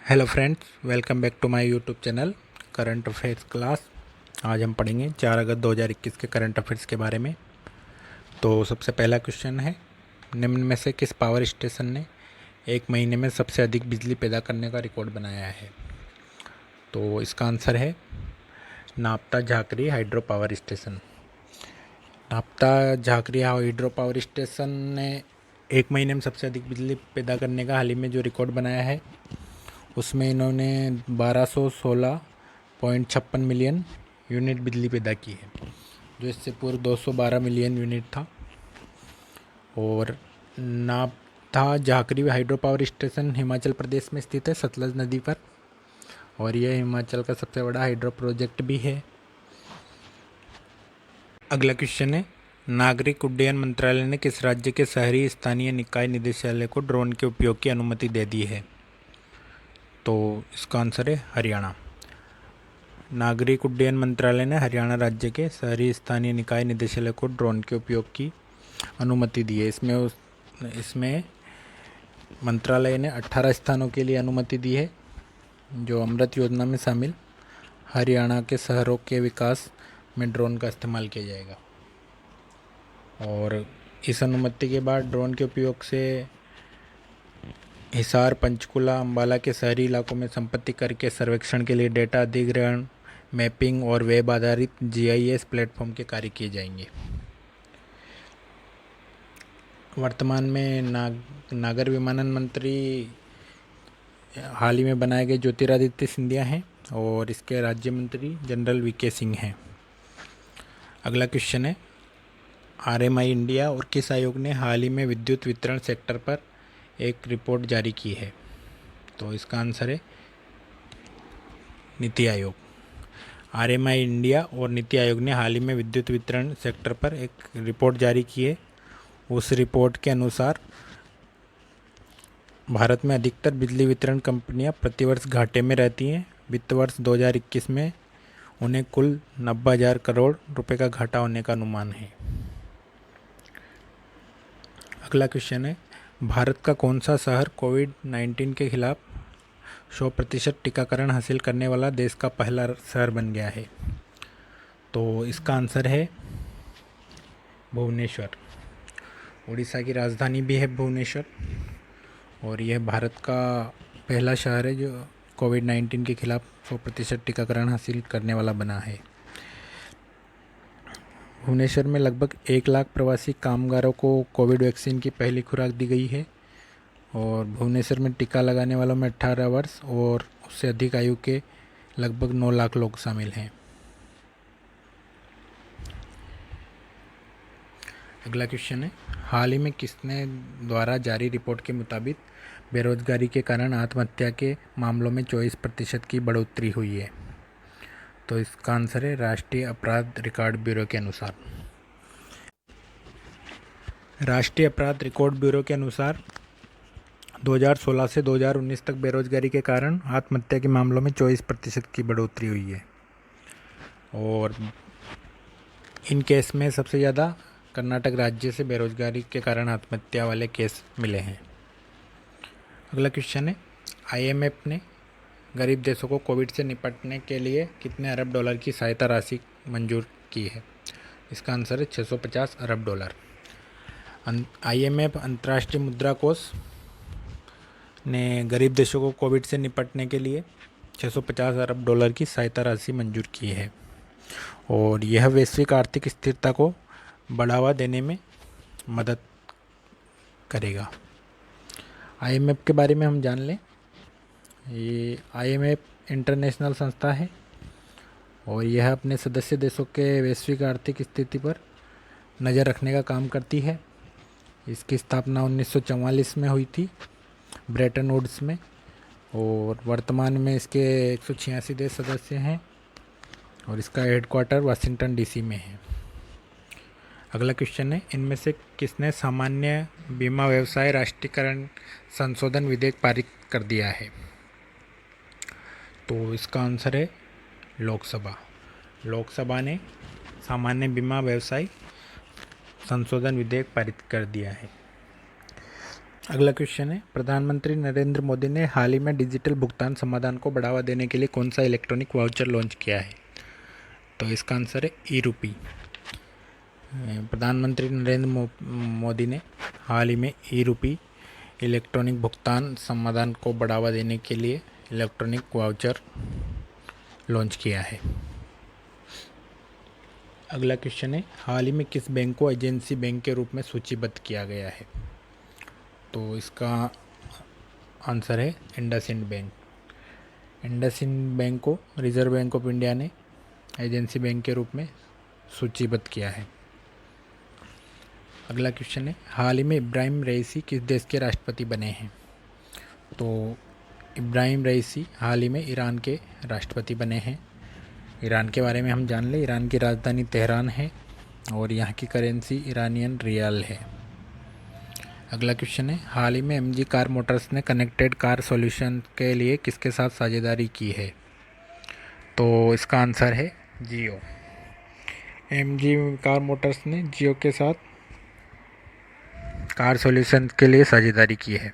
Hello friends, welcome back to my YouTube channel current affairs class. आज हम पढ़ेंगे 4 अगस्त 2021 के करंट अफेयर्स के बारे में। तो सबसे पहला क्वेश्चन है, निम्न में से किस पावर स्टेशन ने एक महीने में सबसे अधिक बिजली पैदा करने का रिकॉर्ड बनाया है? तो इसका आंसर है नापता झाकरी हाइड्रो पावर स्टेशन। नापता झाकरी हाइड्रो पावर स्टेशन ने एक महीने में सबसे अधिक बिजली पैदा करने का हाल ही में जो रिकॉर्ड बनाया है, उसमें इन्होंने 1216.56 मिलियन यूनिट बिजली पैदा की है, जो इससे पूर्व 212 मिलियन यूनिट था। और नापता Jhakri hydro power station Himachal Pradesh में स्थित है, सतलज नदी पर, और यह हिमाचल का सबसे बड़ा हाइड्रो प्रोजेक्ट भी है। अगला क्वेश्चन है, नागरिक उड्डयन मंत्रालय ने किस राज्य के शहरी स्थानीय निकाय निदेशालय को ड्रोन के उपयोग की अनुमति दे दी है? तो इसका आंसर है हरियाणा। नागरिक उड्डयन मंत्रालय ने हरियाणा राज्य के शहरी स्थानीय निकाय निदेशालय को ड्रोन के उपयोग की अनुमति दी है। इसमें मंत्रालय ने 18 स्थानों के लिए अनुमति दी है, जो अमृत योजना में शामिल हरियाणा के शहरों के विकास में ड्रोन का इस्तेमाल किया जाएगा। और इस अनुमति के बाद ड्रोन के उपयोग से हिसार, पंचकुला, अंबाला के शहरी इलाकों में संपत्ति कर के सर्वेक्षण के लिए डेटा अधिग्रहण, मैपिंग और वेब आधारित जीआईएस प्लेटफॉर्म के कार्य किए जाएंगे। वर्तमान में नागर विमानन मंत्री हाल ही में बनाए गए ज्योतिरादित्य सिंधिया हैं, और इसके राज्य मंत्री जनरल वीके सिंह हैं। अगला क्वेश्चन है, आरएमआई इंडिया और किस आयोग ने हाल ही में विद्युत वितरण सेक्टर पर एक रिपोर्ट जारी की है? तो इसका आंसर है नीति आयोग। आरएमआई इंडिया और नीति आयोग ने हाल ही में विद्युत वितरण सेक्टर पर एक रिपोर्ट जारी की है। उस रिपोर्ट के अनुसार भारत में अधिकतर बिजली वितरण कंपनियां प्रतिवर्ष घाटे में रहती हैं। वित्त वर्ष 2021 में उन्हें कुल 90,000 करोड़ रुपए का घाटा होने का अनुमान है। अगला क्वेश्चन है, भारत का कौन सा शहर कोविड-19 के खिलाफ 100% टीकाकरण हासिल करने वाला देश का पहला शहर बन गया है? तो इसका आंसर है भुवनेश्वर। उड़ीसा की राजधानी भी है भुवनेश्वर, और यह भारत का पहला शहर है जो कोविड-19 के खिलाफ 100% टीकाकरण हासिल करने वाला बना है। भुवनेश्वर में लगभग 1 लाख प्रवासी कामगारों को कोविड वैक्सीन की पहली खुराक दी गई है, और भुवनेश्वर में टीका लगाने वालों में 18 वर्ष और उससे अधिक आयु के लगभग 9 लाख लोग शामिल हैं। अगला क्वेश्चन है, हाल ही में किसने द्वारा जारी रिपोर्ट के मुताबिक बेरोजगारी के कारण आत्महत्या के मामलों में 24% की बढ़ोतरी हुई है? तो इसका आंसर है राष्ट्रीय अपराध रिकॉर्ड ब्यूरो के अनुसार। राष्ट्रीय अपराध रिकॉर्ड ब्यूरो के अनुसार 2016 से 2019 तक बेरोजगारी के कारण आत्महत्या के मामलों में 24% की बढ़ोतरी हुई है, और इन केस में सबसे ज़्यादा कर्नाटक राज्य से बेरोजगारी के कारण आत्महत्या वाले केस मिले हैं। अगला क्वेश्चन है, आईएमएफ ने गरीब देशों को कोविड से निपटने के लिए कितने अरब डॉलर की सहायता राशि मंजूर की है? इसका आंसर है 650 अरब डॉलर। आईएमएफ अंतर्राष्ट्रीय मुद्रा कोष ने गरीब देशों को कोविड से निपटने के लिए 650 अरब डॉलर की सहायता राशि मंजूर की है, और यह वैश्विक आर्थिक स्थिरता को बढ़ावा देने में मदद करेगा। आईएमएफ के बारे में हम जान लें। ये आईएमएफ इंटरनेशनल संस्था है, और यह अपने सदस्य देशों के वैश्विक आर्थिक स्थिति पर नज़र रखने का काम करती है। इसकी स्थापना 1944 में हुई थी ब्रेटन वुड्स में, और वर्तमान में इसके 186 देश सदस्य हैं, और इसका हेडक्वार्टर वाशिंगटन डीसी में है। अगला क्वेश्चन है, इनमें से किसने सामान्य बीमा व्यवसाय राष्ट्रीयकरण संशोधन विधेयक पारित कर दिया है? तो इसका आंसर है लोकसभा। लोकसभा ने सामान्य बीमा व्यवसाय संशोधन विधेयक पारित कर दिया है। अगला क्वेश्चन है, प्रधानमंत्री नरेंद्र मोदी ने हाल ही में डिजिटल भुगतान समाधान को बढ़ावा देने के लिए कौन सा इलेक्ट्रॉनिक वाउचर लॉन्च किया है? तो इसका आंसर है ई रूपी। प्रधानमंत्री नरेंद्र मोदी ने हाल ही में ई रूपी इलेक्ट्रॉनिक भुगतान समाधान को बढ़ावा देने के लिए इलेक्ट्रॉनिक वाउचर लॉन्च किया है। अगला क्वेश्चन है, हाल ही में किस बैंक को एजेंसी बैंक के रूप में सूचीबद्ध किया गया है? तो इसका आंसर है इंडसइंड बैंक। इंडसइंड बैंक को रिजर्व बैंक ऑफ इंडिया ने एजेंसी बैंक के रूप में सूचीबद्ध किया है। अगला क्वेश्चन है, हाल ही में इब्राहिम रईसी किस देश के राष्ट्रपति बने हैं? तो इब्राहिम रईसी हाल ही में ईरान के राष्ट्रपति बने हैं। ईरान के बारे में हम जान लें, ईरान की राजधानी तेहरान है और यहाँ की करेंसी ईरानियन रियाल है। अगला क्वेश्चन है, हाल ही में एमजी कार मोटर्स ने कनेक्टेड कार सॉल्यूशन के लिए किसके साथ साझेदारी की है? तो इसका आंसर है जियो। एमजी कार मोटर्स ने जियो के साथ कार सॉल्यूशन के लिए साझेदारी की है।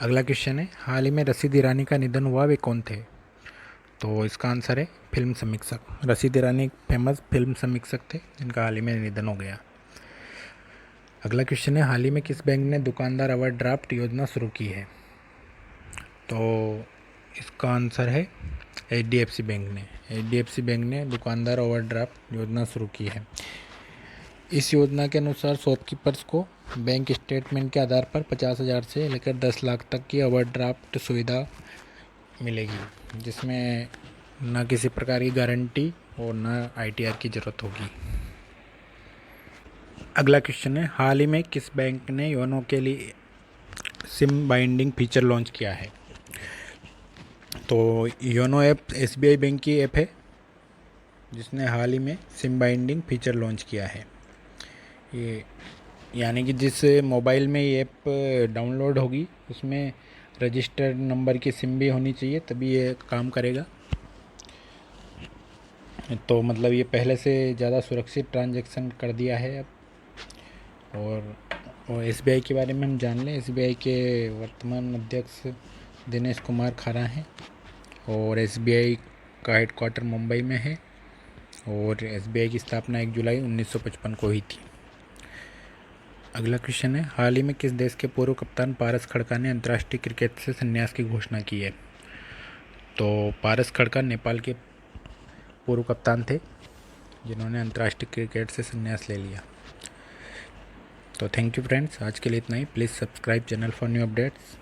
अगला क्वेश्चन है, हाल ही में रशीद ईरानी का निधन हुआ, वे कौन थे? तो इसका आंसर है फिल्म समीक्षक। रशीद ईरानी एक फेमस फिल्म समीक्षक थे जिनका हाल ही में निधन हो गया। अगला क्वेश्चन है, हाल ही में किस बैंक ने दुकानदार ओवरड्राफ्ट योजना शुरू की है? तो इसका आंसर है एचडीएफसी बैंक ने। एचडीएफसी बैंक ने दुकानदार ओवरड्राफ्ट योजना शुरू की है। इस योजना के अनुसार शॉपकीपर्स को बैंक स्टेटमेंट के आधार पर 50,000 से लेकर 10 लाख तक की ओवरड्राफ्ट सुविधा मिलेगी, जिसमें न किसी प्रकार की गारंटी और न आईटीआर की ज़रूरत होगी। अगला क्वेश्चन है, हाल ही में किस बैंक ने योनो के लिए सिम बाइंडिंग फीचर लॉन्च किया है? तो योनो ऐप एसबीआई बैंक की ऐप है जिसने हाल ही में सिम बाइंडिंग फीचर लॉन्च किया है। ये यानी कि जिस मोबाइल में ये ऐप डाउनलोड होगी उसमें रजिस्टर्ड नंबर की सिम भी होनी चाहिए, तभी ये काम करेगा। तो मतलब ये पहले से ज़्यादा सुरक्षित ट्रांजैक्शन कर दिया है अब। और एसबीआई के बारे में हम जान लें, एसबीआई के वर्तमान अध्यक्ष दिनेश कुमार खारा हैं और एसबीआई का हेडक्वार्टर मुंबई में है और एसबीआई की स्थापना 1 जुलाई 1955 को हुई थी। अगला क्वेश्चन है, हाल ही में किस देश के पूर्व कप्तान पारस खड़का ने अंतर्राष्ट्रीय क्रिकेट से संन्यास की घोषणा की है? तो पारस खड़का नेपाल के पूर्व कप्तान थे जिन्होंने अंतर्राष्ट्रीय क्रिकेट से संन्यास ले लिया। तो थैंक यू फ्रेंड्स, आज के लिए इतना ही। Please subscribe channel for new updates.